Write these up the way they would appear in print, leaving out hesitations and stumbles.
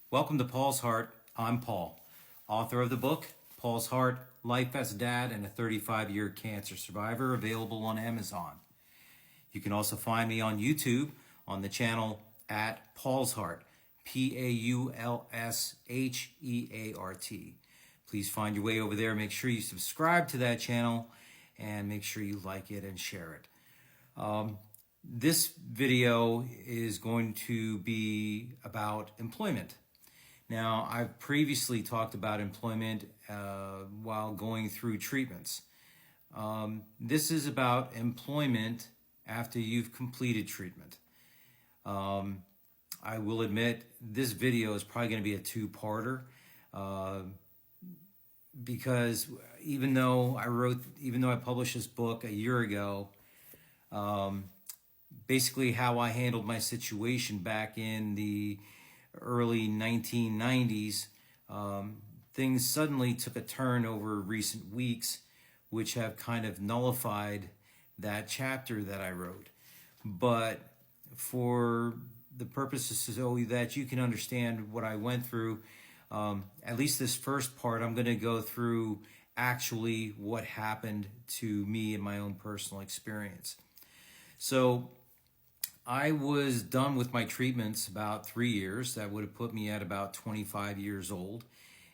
Welcome to Paul's Heart. I'm Paul, author of the book, Paul's Heart, Life as a Dad and a 35-Year Cancer Survivor, available on Amazon. You can also find me on YouTube on the channel at Paul's Heart, Paulsheart. Please find your way over there. Make sure you subscribe to that channel and make sure you like it and share it. This video is going to be about employment. Now, I've previously talked about employment while going through treatments. This is about employment after you've completed treatment. I will admit this video is probably going to be a two-parter because even though I published this book a year ago, basically how I handled my situation back in the early 1990s, things suddenly took a turn over recent weeks, which have kind of nullified that chapter that I wrote. But for the purposes so that you can understand what I went through, at least this first part, I'm going to go through actually what happened to me in my own personal experience. So I was done with my treatments about 3 years. That would have put me at about 25 years old.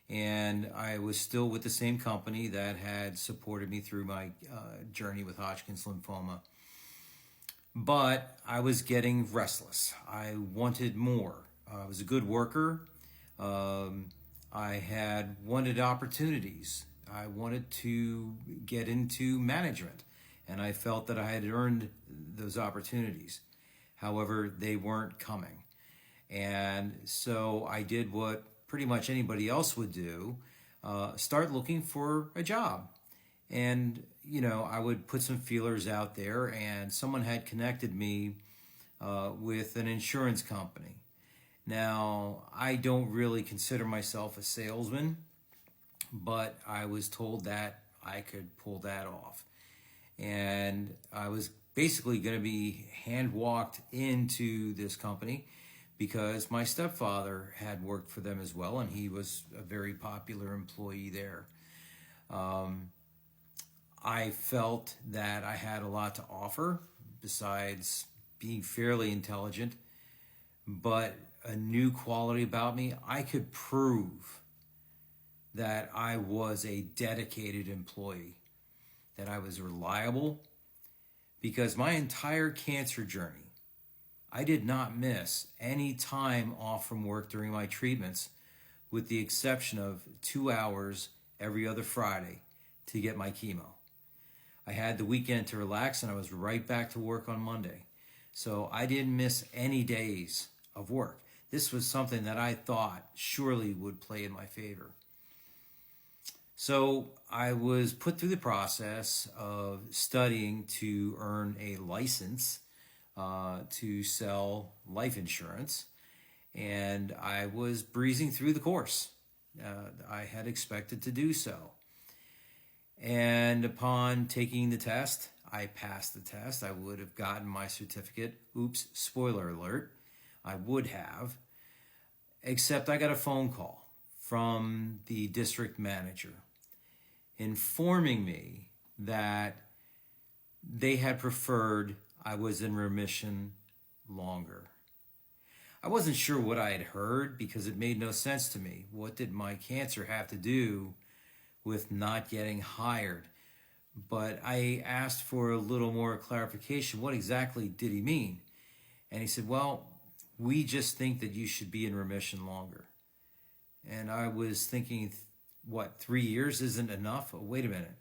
And I was still with the same company that had supported me through my journey with Hodgkin's lymphoma. But I was getting restless. I wanted more. I was a good worker. I had wanted opportunities. I wanted to get into management. And I felt that I had earned those opportunities. However, they weren't coming. And so I did what pretty much anybody else would do, start looking for a job. And, I would put some feelers out there, and someone had connected me with an insurance company. Now, I don't really consider myself a salesman, but I was told that I could pull that off. And I was basically going to be hand-walked into this company because my stepfather had worked for them as well, and he was a very popular employee there. I felt that I had a lot to offer besides being fairly intelligent, but a new quality about me, I could prove that I was a dedicated employee, that I was reliable, because my entire cancer journey, I did not miss any time off from work during my treatments, with the exception of 2 hours every other Friday to get my chemo. I had the weekend to relax, and I was right back to work on Monday. So I didn't miss any days of work. This was something that I thought surely would play in my favor. So I was put through the process of studying to earn a license to sell life insurance, and I was breezing through the course. I had expected to do so. And upon taking the test, I passed the test. I would have gotten my certificate. Oops, spoiler alert, I would have. Except I got a phone call from the district manager informing me that they had preferred I was in remission longer. I wasn't sure what I had heard because it made no sense to me. What did my cancer have to do with not getting hired? But I asked for a little more clarification. What exactly did he mean? And he said, well, we just think that you should be in remission longer. And I was thinking, what, 3 years isn't enough? Oh, wait a minute.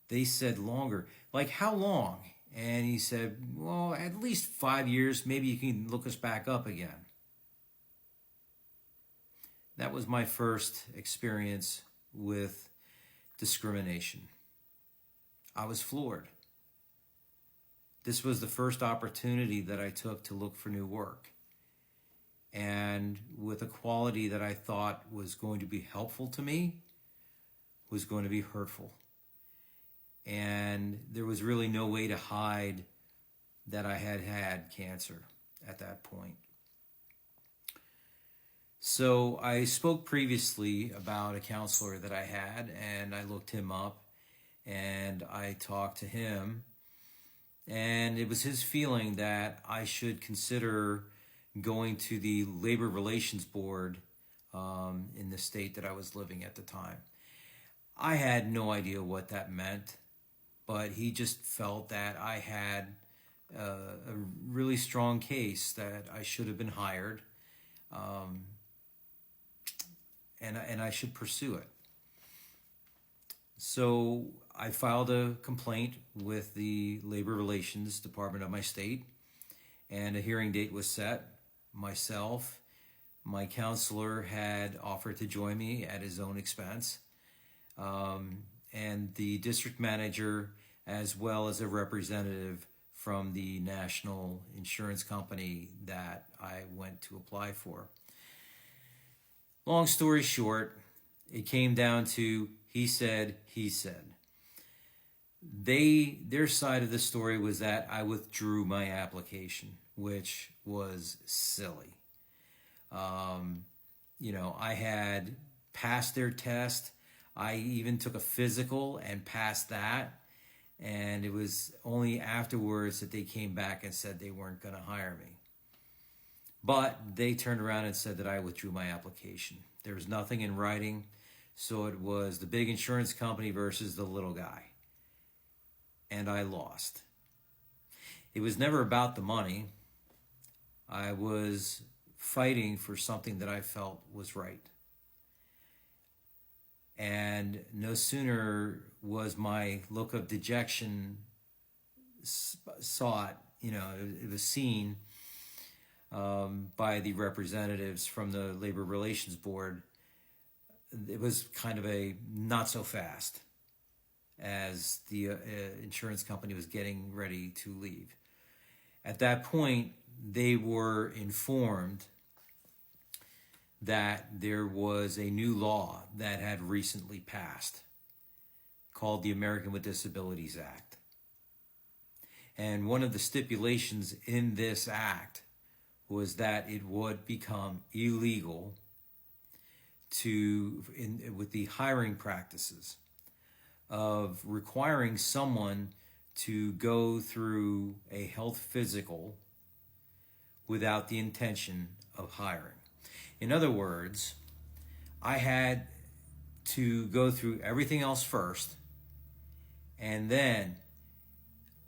They said longer. Like, how long? And he said, well, at least 5 years. Maybe you can look us back up again. That was my first experience with discrimination. I was floored. This was the first opportunity that I took to look for new work, and with a quality that I thought was going to be helpful to me, was going to be hurtful. And there was really no way to hide that I had had cancer at that point. So I spoke previously about a counselor that I had, and I looked him up and I talked to him, and it was his feeling that I should consider going to the Labor Relations Board in the state that I was living at the time. I had no idea what that meant, but he just felt that I had a really strong case that I should have been hired, um, and I should pursue it. So I filed a complaint with the Labor Relations Department of my state, and a hearing date was set. Myself, my counselor had offered to join me at his own expense, and the district manager, as well as a representative from the national insurance company that I went to apply for. Long story short, it came down to he said, he said. Their side of the story was that I withdrew my application, which was silly. I had passed their test. I even took a physical and passed that. And it was only afterwards that they came back and said they weren't going to hire me. But they turned around and said that I withdrew my application. There was nothing in writing. So it was the big insurance company versus the little guy. And I lost. It was never about the money. I was fighting for something that I felt was right. And no sooner was my look of dejection sought, it was seen by the representatives from the Labor Relations Board. It was kind of a not so fast as the insurance company was getting ready to leave. At that point, they were informed that there was a new law that had recently passed called the American with Disabilities Act. And one of the stipulations in this act was that it would become illegal with the hiring practices of requiring someone to go through a health physical without the intention of hiring. In other words, I had to go through everything else first, and then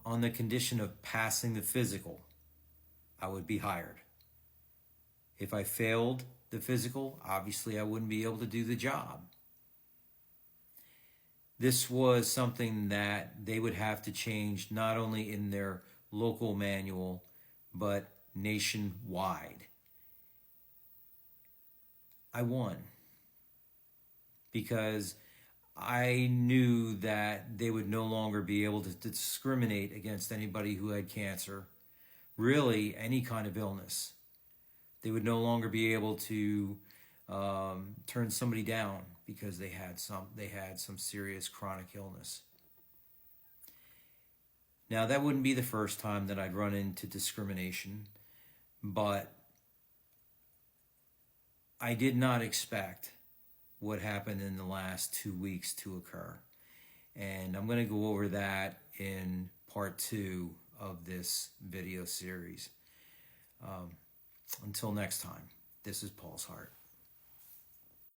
on the condition of passing the physical, I would be hired. If I failed the physical, obviously I wouldn't be able to do the job. This was something that they would have to change not only in their local manual, but nationwide. I won because I knew that they would no longer be able to discriminate against anybody who had cancer, really any kind of illness. They would no longer be able to turn somebody down because they had some serious chronic illness. Now, that wouldn't be the first time that I'd run into discrimination, but I did not expect what happened in the last 2 weeks to occur. And I'm going to go over that in part 2 of this video series. Until next time, this is Paul's Heart.